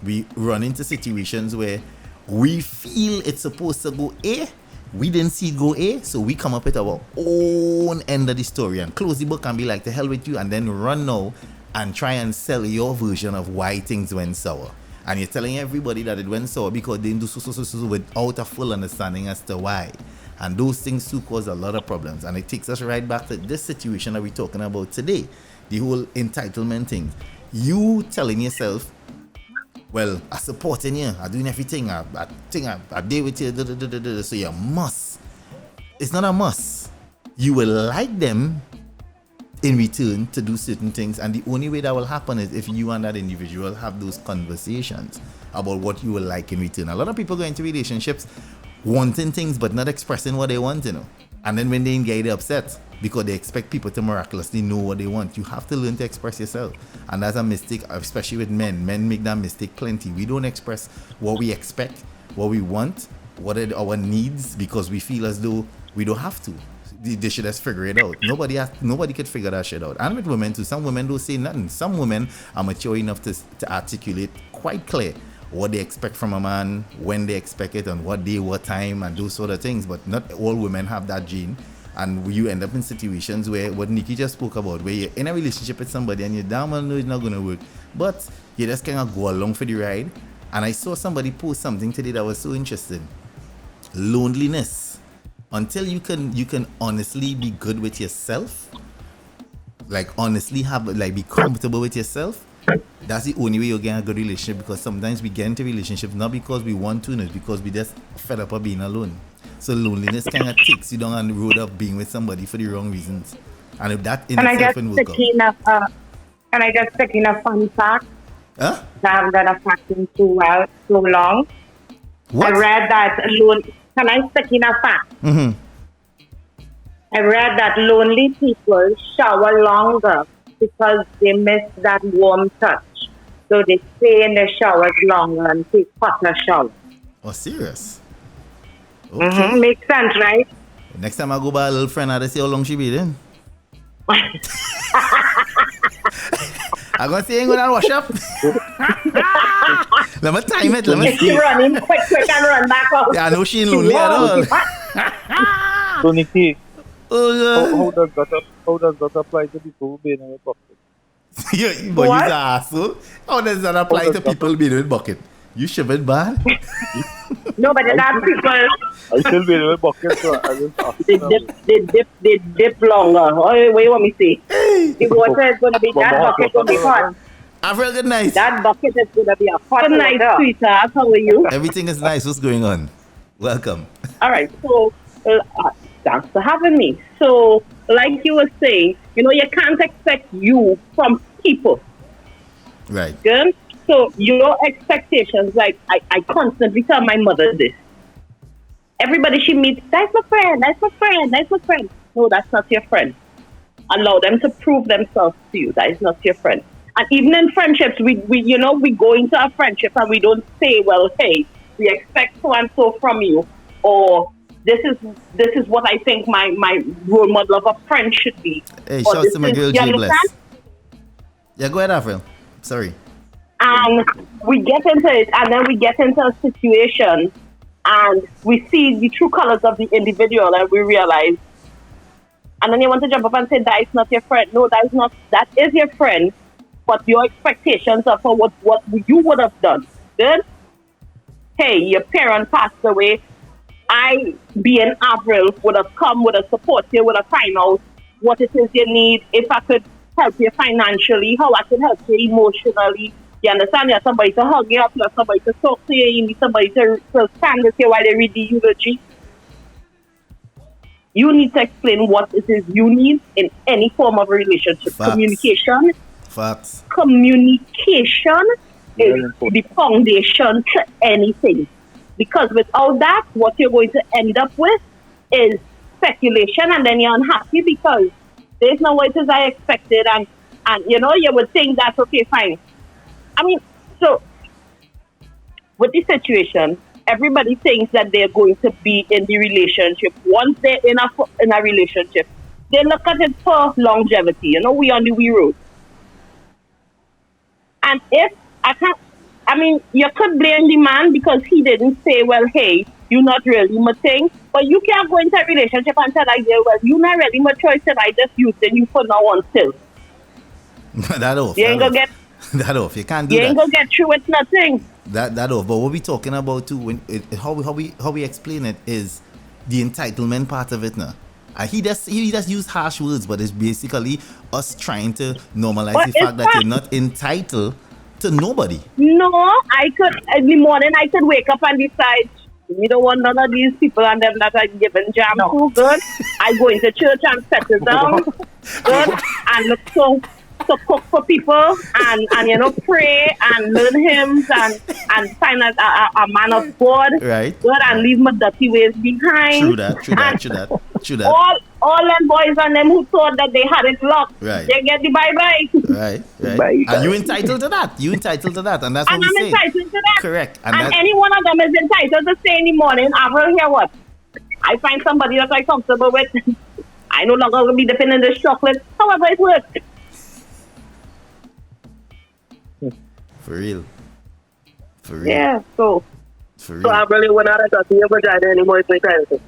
We run into situations where we feel it's supposed to go A, we didn't see it go A, so we come up with our own end of the story and close the book and be like, to hell with you, and then run now and try and sell your version of why things went sour. And you're telling everybody that it went sour because they didn't do so without a full understanding as to why. And those things too cause a lot of problems. And it takes us right back to this situation that we're talking about today. The whole entitlement thing. You telling yourself, well, I'm supporting you, I'm doing everything, I deal with you, so you must. It's not a must. You will like them in return to do certain things, and the only way that will happen is if you and that individual have those conversations about what you will like in return. A lot of people go into relationships wanting things but not expressing what they want, you know, and then when they engage, they're upset because they expect people to miraculously know what they want. You have to learn to express yourself, and that's a mistake, especially with men. Men make that mistake plenty. We don't express what we expect, what we want, what are our needs, because we feel as though we don't have to. they should just figure it out. Nobody could figure that shit out. And with women too, some women don't say nothing. Some women are mature enough to articulate quite clear what they expect from a man, when they expect it, and what day, what time, and those sort of things. But not all women have that gene. And you end up in situations where what Nikki just spoke about, where you're in a relationship with somebody and you damn well know it's not going to work, but you just kind of go along for the ride. And I saw somebody post something today that was so interesting. Loneliness. Until you can honestly be good with yourself, like honestly be comfortable with yourself, that's the only way you'll get a good relationship. Because sometimes we get into relationships not because we want to, it's because we just fed up of being alone. So loneliness kind of takes you down on the road of being with somebody for the wrong reasons. And if that in itself can work out. Can I just stick in a fun fact? Huh? That I'm gonna practice so long. What? I read that can I stick in a fact? Mm-hmm. I read that lonely people shower longer because they miss that warm touch. So they stay in their showers longer and take hotter showers. Oh, serious? Okay. Mm-hmm. Makes sense, right? Next time I go by a little friend, I'll see how long she be then. I'm going to say, ain't going to wash up. Let me time it. Let me see. She running quick and run back out. Yeah, I know she ain't lonely at all. So, Nikki, Oh, how does that apply to people who being in a bucket? yeah, but you're an asshole. How does that apply to people being in a bucket? You shivered bad? No, but that people, I still being in a bucket, so I just they dip longer. What do you want me to say? The water is going to be, that bucket will be hot. I feel good nice. That bucket is going to be a hot. Good night, sweetheart. How are you? Everything is nice. What's going on? Welcome. All right. So, thanks for having me. So, like you were saying, you can't expect you from people. Right. Good? So, your expectations, like, I constantly tell my mother this. Everybody she meets, that's my friend, that's my friend, that's my friend. No, that's not your friend. Allow them to prove themselves to you. That is not your friend. And even in friendships, we go into a friendship and we don't say, well, hey, we expect so and so from you, or this is what I think my role model of a friend should be. Hey, shout out to my girl J Bless. Yeah, go ahead, Avril. Sorry. And we get into it, and then we get into a situation, and we see the true colors of the individual, and we realize, and then you want to jump up and say, that is not your friend. No, that is your friend, but your expectations are for what you would have done. Good? Hey, your parent passed away. I, being Avril, would have come, would have supported you, would have find out what it is you need, if I could help you financially, how I could help you emotionally. You understand? You have somebody to hug you up, you have somebody to talk to you need somebody to stand with you while they read the eulogy. You need to explain what it is you need in any form of a relationship. Facts. Communication. Facts. Communication is the foundation to anything. Because without that, what you're going to end up with is speculation, and then you're unhappy because there's no what it is I expected, and you would think that, okay, fine. I mean, so with this situation, everybody thinks that they're going to be in the relationship. Once they're in a relationship, they look at it for longevity. We on the wee road. And if you could blame the man because he didn't say, well, hey, you're not really my thing. But you can't go into a relationship and tell like, well, you're not really my choice, and I just using you for now until. That off. You ain't gonna get that off. You can't do that. You ain't gonna get through with nothing. That off. But what we talking about too, how we explain it is the entitlement part of it now. He just use harsh words, but it's basically us trying to normalize the fact that you're not entitled to nobody. No, I could in the morning I could wake up and decide you don't want none of these people and them that are giving jam too good. I go into church and settle down, good, and look to cook for people and pray and learn hymns and find a man of God, right? Good, and leave my dirty ways behind. True that. All them boys and them who thought that they had it locked, right? They get the bye-bye. Right. Bye. And you entitled to that. And that's what we say. I'm entitled to that. Correct. And any one of them is entitled to say in the morning, I will hear what? I find somebody that I'm comfortable with. I no longer going to be dependent on this chocolate. However, it worked. For real. For real. Yeah, so For so I real. really went out of your vagina anymore. It's like anything.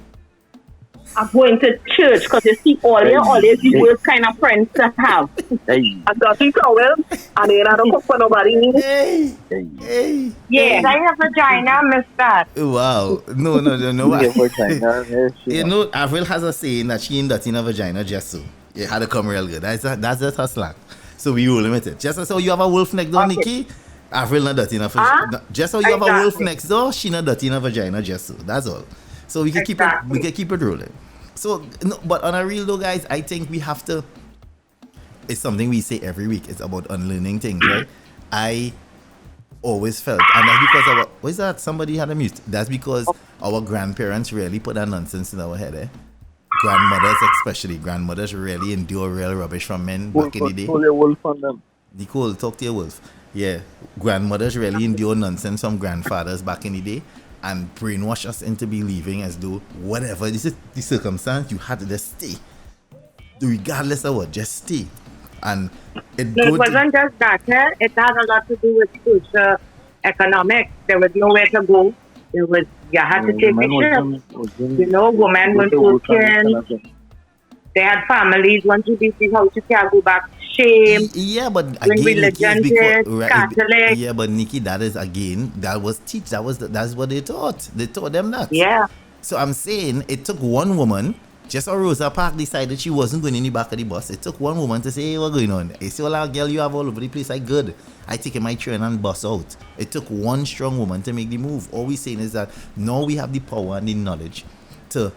I'm going to church because you see all these the worst kind of friends to have. Hey, I got you towel and then I don't cook for nobody. Hey. hey. Hey. Yeah, I have vagina, I missed that. Wow. No. Yeah, vagina, yeah, she You know, Avril has a saying that she ain't dirty in her vagina just so. It had to come real good. That's just her slang. So we roll with it. Just so you have a wolf next door, Okay. Nikki. Avril not dirty in her vagina. Just so you have a wolf Exactly. next door, she not dirty in her vagina just so. That's all. So we can Exactly. keep it rolling. So no, but on a real though, guys, I think we have to. It's something we say every week. It's about unlearning things, right? I always felt, and that's because our what is that? Somebody had a mute. That's because our grandparents really put that nonsense in our head, eh? Grandmothers, especially grandmothers, really endure real rubbish from men back in the day. Pull a wolf on them. Nicole, talk to your wolf. Yeah, grandmothers really endure nonsense from grandfathers back in the day and brainwash us into believing as though whatever this is the circumstance, you had to just stay, regardless of what, just stay. And it No, it go to- wasn't just that. It had a lot to do with social economics. There was nowhere to go. You had to take pictures. You know, women went working. They had families. Once you leave the house, you can't go back. Shame. Yeah, but When again, Nikki, religion is is because, Catholic. yeah, but Nikki, that is again, that's what they taught. They taught them that. Yeah. So I'm saying it took one woman. Just how Rosa Parks decided she wasn't going in the back of the bus. It took one woman to say, hey, what's going on? I see all our girl you have all over the place. I good. I take my train and bus out. It took one strong woman to make the move. All we're saying is that now we have the power and the knowledge to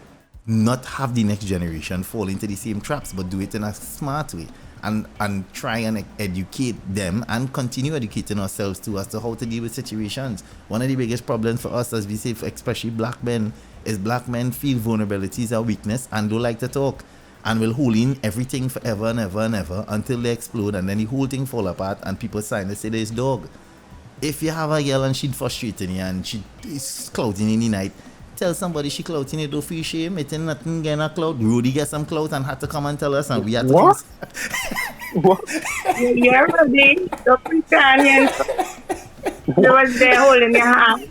not have the next generation fall into the same traps, but do it in a smart way. And try and educate them and continue educating ourselves too as to how to deal with situations. One of the biggest problems for us, as we say, especially black men, is black men feel vulnerabilities are weakness and don't like to talk and will hold in everything forever and ever and ever until they explode and then the whole thing fall apart and people sign and say there's dog. If you have a girl and she's frustrating you and she is clouting in the night, tell somebody she clouting you, don't feel shame. It ain't nothing getting a clout. Rudy get some clout and had to come and tell us and we had to What? You're ready. The Italian. They was there holding your hand.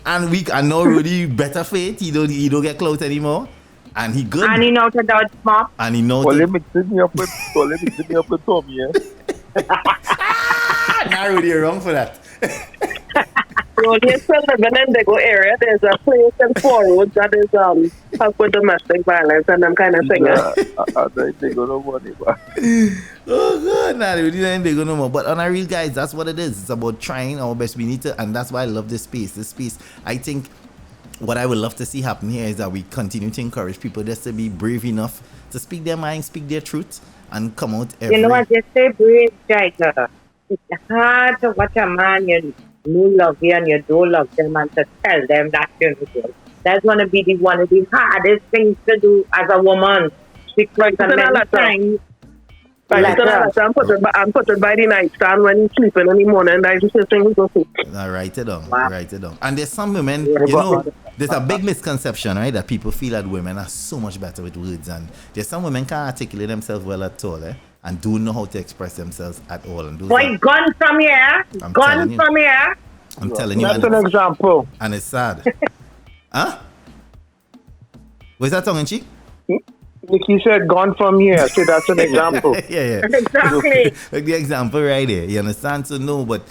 and now Rudy better faith, he don't get clout anymore. And he good. And you know to dodge mop. And he know Well, to, let me sit me up with Tommy, yeah? nah, Rudy, you're wrong for that. So you're still living in the Dago area. There's a place in Four Roads that is help with domestic violence and them kind of thing. I don't think no money, but Oh god, nah, Rudy ain't they go no more. But on our real guys, that's what it is. It's about trying our best. We need to, and that's why I love this space. This space, I think what I would love to see happen here is that we continue to encourage people just to be brave enough to speak their mind, speak their truth, and come out every... You know what they say, brave Jaiga. It's hard to watch a man you love you and you don't love them and to tell them that you're good. That's going to be one of the hardest things to do as a woman. Because many times... I'm put it by the nightstand when he's sleeping in the morning. I just think go sleep. Now write it down. Wow. Write it down. And there's some women, Yeah, you know, there's a big misconception, right? That people feel that women are so much better with words. And there's some women can't articulate themselves well at all, eh? And don't know how to express themselves at all. And those Boy, are, gone from here. I'm telling Gone you. from here. I'm telling you. That's an example. And it's sad. Huh? Was that tongue in cheek? Nikki said, gone from here. So that's an example. yeah. Exactly. Like the example right there. You understand? So no, but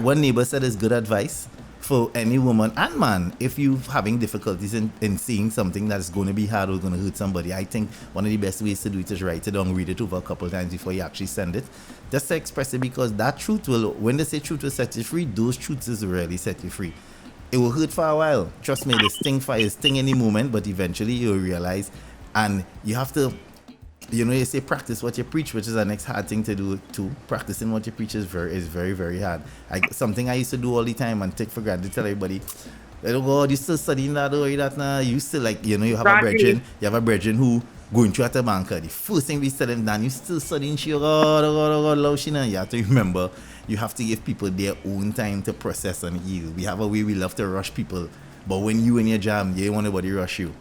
one neighbor said it's good advice for any woman and man if you're having difficulties in seeing something that's going to be hard or going to hurt somebody. I think one of the best ways to do it is write it down, read it over a couple of times before you actually send it. Just to express it, because that truth will, when they say truth will set you free, those truths will really set you free. It will hurt for a while. Trust me, the sting any moment, but eventually you'll realize. And you have to, you know, you say practice what you preach, which is the next hard thing to do too. Practicing what you preach is very, very hard. Something I used to do all the time and take for granted, tell everybody, oh God, you still studying that or that now? You still like, you know, you have a brethren who going through at a banker. The first thing we tell them, Dan, you still studying she, oh God, love she now. You have to remember, you have to give people their own time to process and heal. We have a way we love to rush people, but when you in your jam, you don't want nobody rush you.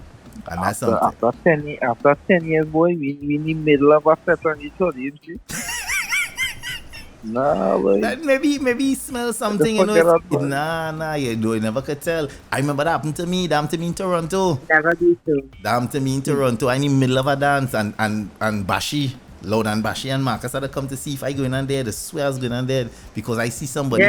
And that's something. After 10 years, boy, we in the middle of a fest on each other, you see? Nah, boy. That maybe he smells something, you know. Nah, you never could tell. I remember that happened to me in Toronto. Never do so. That happened to me in Toronto. I'm in the middle of a dance and Bashi, Loud and Bashi and Marcus had to come to see if I going on there. The swear I was going on there because I see somebody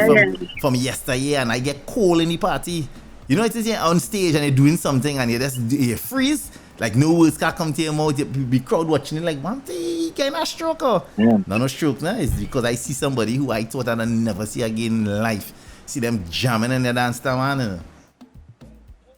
from yesteryear and I get cold in the party. You know, it's on stage and they're doing something and you freeze. Like no words can come to your mouth. You be crowd watching it like, man, you kind of stroke or? Yeah. No stroke, nah. It's because I see somebody who I thought I'd never see again in life. See them jamming in the dance time, man.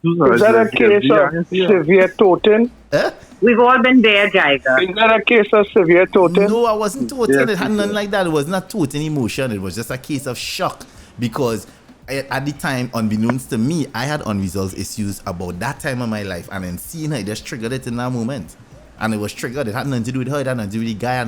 Is that a case of severe toting? Huh? We've all been there, Jaiga. Is that a case of severe toting? No, I wasn't toting. It had nothing like that. It was not toting emotion. It was just a case of shock because at the time, unbeknownst to me, I had unresolved issues about that time of my life, and then seeing her, it just triggered it in that moment. And it was triggered. It had nothing to do with her. It had nothing to do with the guy.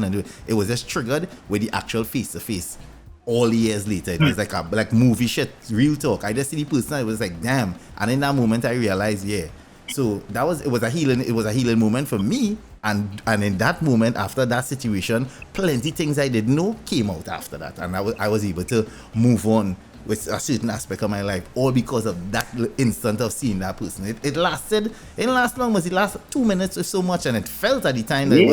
It was just triggered with the actual face-to-face. All years later, it was like movie shit, real talk. I just see the person. It was like, damn. And in that moment, I realized, yeah. So it was a healing moment for me. And in that moment, after that situation, plenty things I didn't know came out after that, and I was able to move on with a certain aspect of my life, all because of that instant of seeing that person. It didn't last long, it lasted 2 minutes or so much, and it felt at the time that it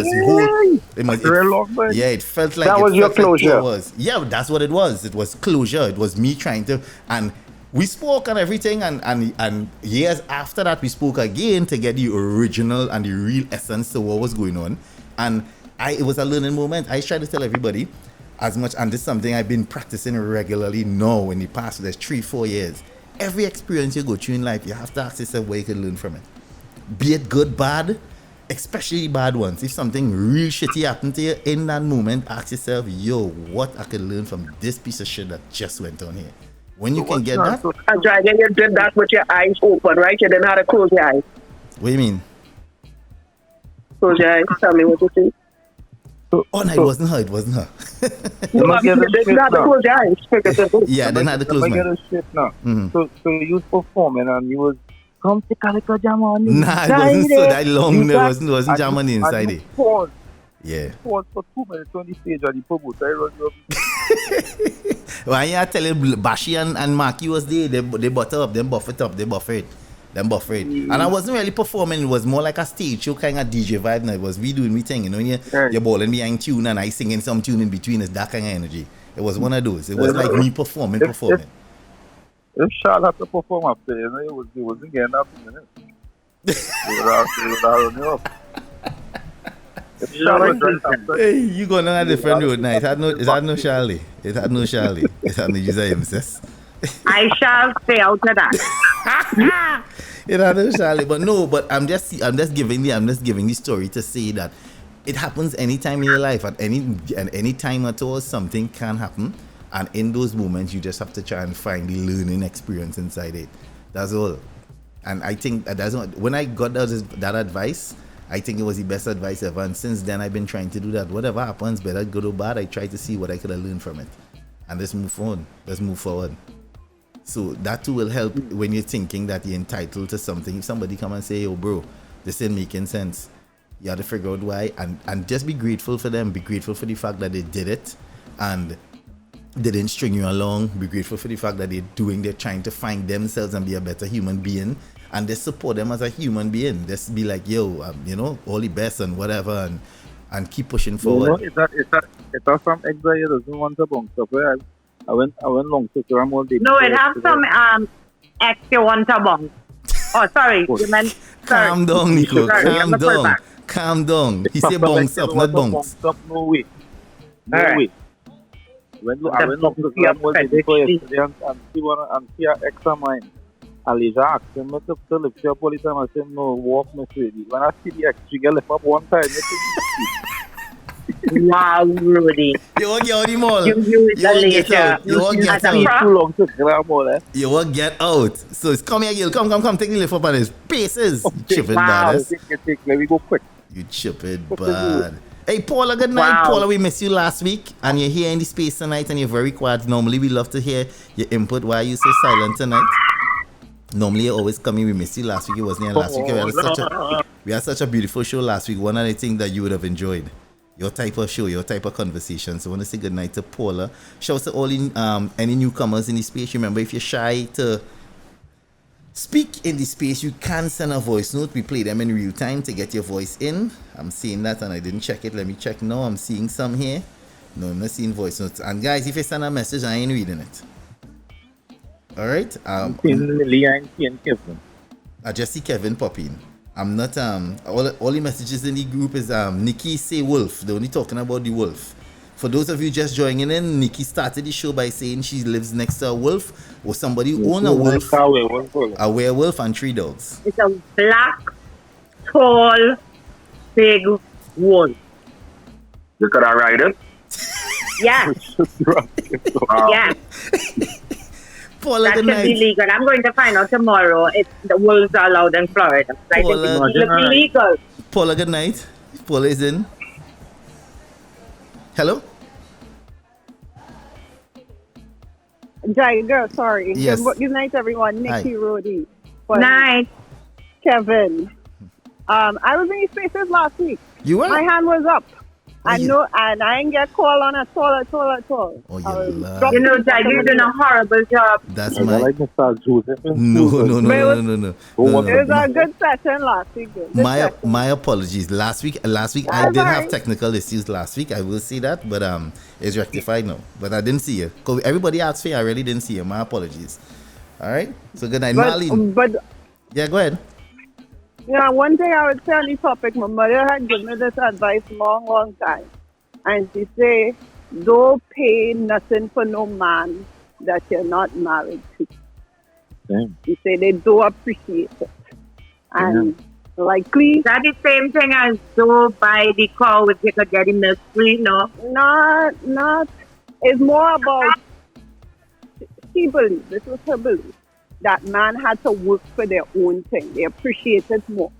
felt like that was your closure. Yeah, that's what it was. It was closure. It was me trying to, and we spoke and everything, and years after that, we spoke again to get the original and the real essence to what was going on, and it was a learning moment. I try to tell everybody, as much, and this is something I've been practicing regularly now in the past, there's 3-4 years. Every experience you go through in life, you have to ask yourself where you can learn from it. Be it good, bad, especially bad ones. If something real shitty happened to you in that moment, ask yourself, yo, what I can learn from this piece of shit that just went on here. When you can get that. And Jaiga, you did that with your eyes open, right? You didn't have to close your eyes. What do you mean? Close your eyes. Tell me what you see. Oh no, it wasn't her. You didn't have to close your eyes. Yeah, I didn't have to close my eyes. Get a shit now. So you was performing and you was come take a little jam on it. Nah, it wasn't so that long. There wasn't jam on inside it. Pause. Yeah. Pause for 2 minutes on the stage and the promoter I run you up. Well, I telling Bashi and Marky was there. They butter up, them buff it up, they buffer it. And I wasn't really performing. It was more like a stage show kind of DJ vibe. Now it was we doing me thing, you know, you're balling behind tune and I singing some tune in between. It's that kind of energy. It was one of those. It was like me performing. If Charles had to perform up there, you know, he wasn't getting up in minutes. He would have run you up. Hey, you going on a different road now. It had no Charlie. It had no user MSS. I shall stay out of that. It had no Charlie. But I'm just giving the story to say that it happens anytime in your life, at any time at all, something can happen. And in those moments, you just have to try and find the learning experience inside it. That's all. And I think when I got that advice, I think it was the best advice ever. And since then, I've been trying to do that. Whatever happens, whether good or bad, I try to see what I could have learned from it. And let's move on. Let's move forward. So that too will help when you're thinking that you're entitled to something. If somebody come and say, yo, bro, this ain't making sense, you have to figure out why. And just be grateful for them. Be grateful for the fact that they did it. And they didn't string you along. Be grateful for the fact that they're trying to find themselves and be a better human being. And they support them as a human being. Just be like, yo, all the best and whatever, and keep pushing forward. You know, it's some exile doesn't want to bounce up. I went long to Ram all day. No, it has some X you want to bounce. Oh, sorry. You meant, sorry. Calm down, Nico. Calm down. He said bounce up, not bounce. No way. Right. I went long to Ram all day before yesterday and see an ex of mine. Elijah asked him to lift you up all the time. I said, no, walk me through it. When I see the ex, she get lift up one time. Wow, Rudy. You won't get out anymore. You get out. You won't get out. Too long to grab all that. You won't get out. So it's come here, Gil. Come. Take the lift up on his paces. Chip it bad. Let me go quick. You chip it bad. Hey, Paula, good night. Wow. Paula, we missed you last week, and you're here in the space tonight, and you're very quiet. Normally, we love to hear your input. Why are you so silent tonight? Normally you always come in. We missed you last week. You wasn't here last week. We had such a beautiful show last week. One of the things that you would have enjoyed. Your type of show, your type of conversation. So I want to say good night to Paula. Shout out to all any newcomers in the space. Remember, if you're shy to speak in the space, you can send a voice note. We play them in real time to get your voice in. I'm seeing that and I didn't check it. Let me check now. I'm seeing some here. No, I'm not seeing voice notes. And guys, if you send a message, I ain't reading it. All right. I'm seeing Lily and Kevin. I just see Kevin popping. I'm not all the messages in the group is Nikki say wolf. They're only talking about the wolf. For those of you just joining in, Nikki started the show by saying she lives next to a wolf or somebody who own a wolf, a werewolf and 3 dogs. It's a black, tall, big wolf. You could ride it? Yeah. Yeah. Paula, that should be legal. I'm going to find out tomorrow if the wolves are allowed in Florida. I think it's illegal. Paula, good night. Paula is in. Hello? Jaiga, sorry. Yes. Good night, everyone. Nikki Ro'dey. Night. Kevin. I was in these spaces last week. You were? My hand was up. And I didn't get called on at all. Oh, you know, Jaiga, you're doing a horrible job. That's my... like Mr. Joseph. No. It was a good session last week. My apologies. Last week I did have technical issues last week. I will say that, but it's rectified now. But I didn't see you. Everybody asked for you. I really didn't see you. My apologies. All right. So good night, Marlene. Yeah, go ahead. Yeah, one thing I would say on the topic, my mother had given me this advice long time. And she say, don't pay nothing for no man that you're not married to. Damn. She say they don't appreciate it. And likely... That's the same thing as don't buy the car if you could get in the free, no? Not. It's more about... She believes, this was her belief, that man had to work for their own thing. They appreciate it more.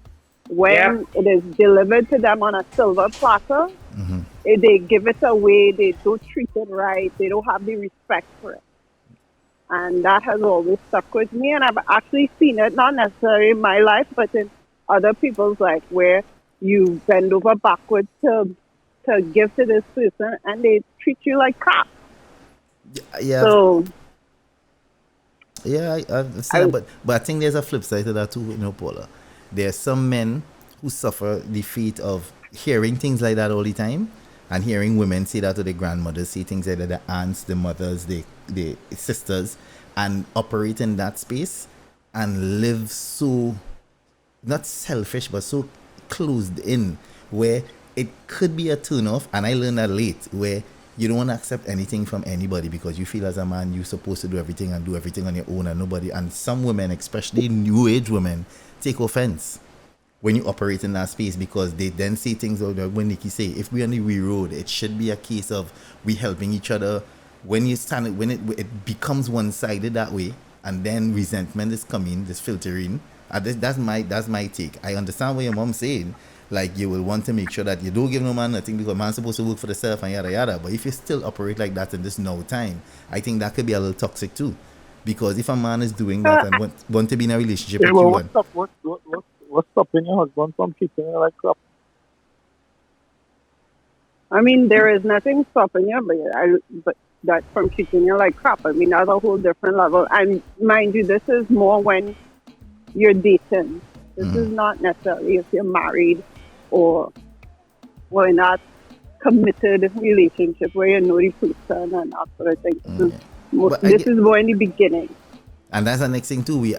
When it is delivered to them on a silver platter, they give it away, they don't treat it right, they don't have the respect for it. And that has always stuck with me. And I've actually seen it, not necessarily in my life, but in other people's life, where you bend over backwards to give to this person and they treat you like crap. Yeah. So... Yeah, I've seen that, but I think there's a flip side to that too, Paula. There are some men who suffer the fate of hearing things like that all the time and hearing women say that to their grandmothers, say things like that, the aunts, the mothers, the sisters, and operate in that space and live so, not selfish, but so closed in, where it could be a turn-off, and I learned that late, where you don't want to accept anything from anybody because you feel as a man you're supposed to do everything and do everything on your own and nobody. And some women, especially new age women, take offense when you operate in that space because they then say things like when Nikki say, if we're on the road, it should be a case of we helping each other. When you stand, when it becomes one-sided that way, and then resentment is coming, this filtering. That's my take. I understand what your mom's saying. Like, you will want to make sure that you don't give no man nothing because man's supposed to work for the self and yada yada. But if you still operate like that in this now time, I think that could be a little toxic too. Because if a man is doing that and want to be in a relationship with you, what's stopping your husband from keeping you like crap? I mean, there is nothing stopping you, but that from treating you like crap. I mean, that's a whole different level. And mind you, this is more when you're dating. This is not necessarily if you're married or in that committed relationship where you know the person and that sort of thing. This is more in the beginning. And that's the next thing too.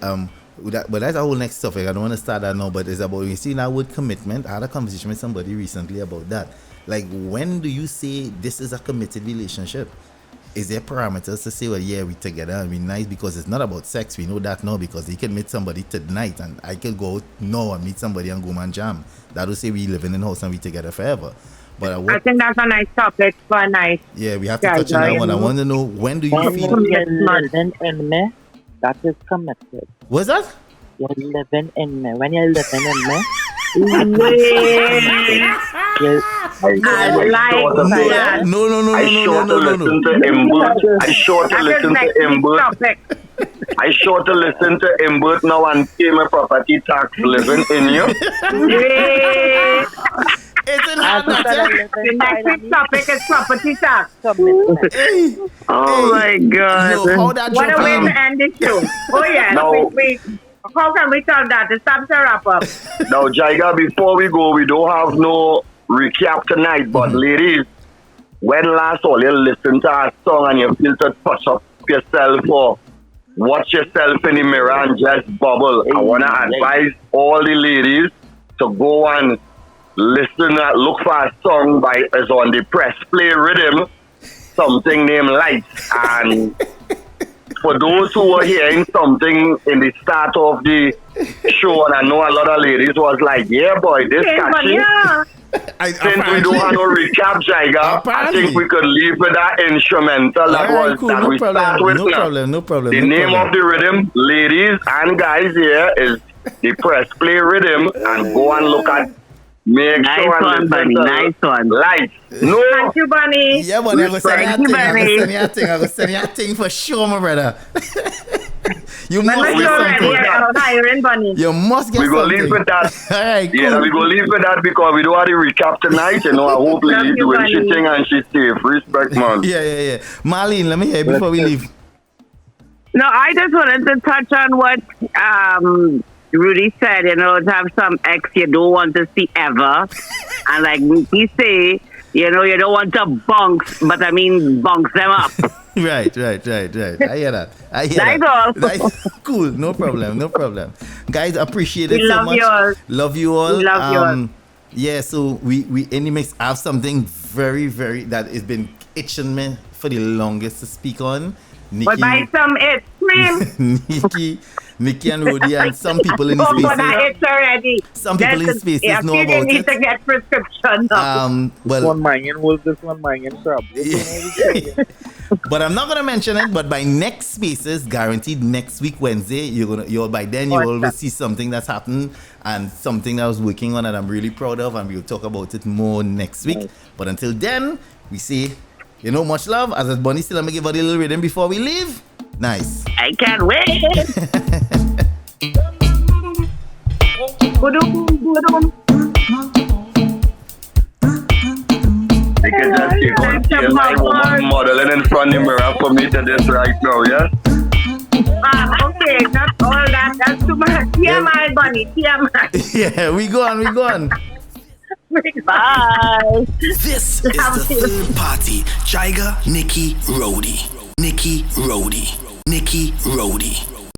But that's a whole next topic. I don't want to start that now, but it's about, you see that word commitment. I had a conversation with somebody recently about that. Like, when do you say this is a committed relationship? Is there parameters to say, well, yeah, we together and we nice, because it's not about sex. We know that now, because you can meet somebody tonight and I can go now and meet somebody and go man jam. That will say we living in the house and we together forever. But I think that's a nice topic for a night. Yeah, we have to touch on that one. I want to know, when do you feel living in me? That is committed. What's that? You're living in me. When you're living in me, I like that. No. I sure to listen to Ember. I sure to listen to Imbert now and pay my property tax living in you. Isn't that The next week's topic is property tax. Oh my God. Yo, how that What a drop way in? to end the show. Oh, yeah. No. How can we tell that? It's time to wrap up. Now, Jaiga, before we go, we don't have no recap tonight, but ladies, when last all you listen to our song and you feel to touch up yourself or watch yourself in the mirror and just bubble, I want to advise all the ladies to go and listen, look for a song is on the press play rhythm, something named Lights. And for those who were hearing something in the start of the show, and I know a lot of ladies was like, yeah, boy, this catchy. Since we don't have no recap, Jaiga, I think we could leave with that instrumental we start with. No problem. The name of the rhythm, ladies and guys here, is the press play rhythm, and go and look at. Make Nice sure one, Bunny. Nice one. Lights. No. Thank you, Bunny. Yeah, Bunny, I'm going to send Thank you, you Bunny. a thing. I'm going to send you a thing for sure, my brother. You When must we're get ready, something. I'm hiring Bunny. You must get We something. go leave with that. All right, cool. Yeah, we go leave with that because we don't have the recap tonight. You know, I hope Love Lily you, doing she Bunny. thing and she's safe. Respect, man. Yeah. Marlene, let me hear before we leave. No, I just wanted to touch on what Rudy said, to have some ex you don't want to see ever. And like Nikki say, you don't want to bunks, but I mean bunks them up. Right. I hear that. That's all. That's cool. No problem. Guys, appreciate it We so love much. you all. Love you all. We love you all. Yeah, so we in the mix have something very, very that has been itching me for the longest to speak on. But buy some it, cream. Nikki and Ro'dey and some people in the Oh, but spaces. it's already. Some people in spaces know You about need it. to get prescription. Well, One mine wolf, this one mine crab. but I'm not gonna mention it. But by next spaces, guaranteed next week Wednesday, you'll by then you will see something that's happened and something that I was working on that I'm really proud of, and we'll talk about it more next week. Nice. But until then, we say, much love. As Bunny still, I'm gonna give her a little rhythm before we leave. Nice. I can't wait. You can just keep on seeing my woman modeling in front of the mirror for me to this right now, yes? Okay, not all that. That's too much. TMI, Bunny. TMI. Yeah, we go on. Bye. This is the third party. Jaiga, Nikki, Ro'dey. Nikki Ro'dey.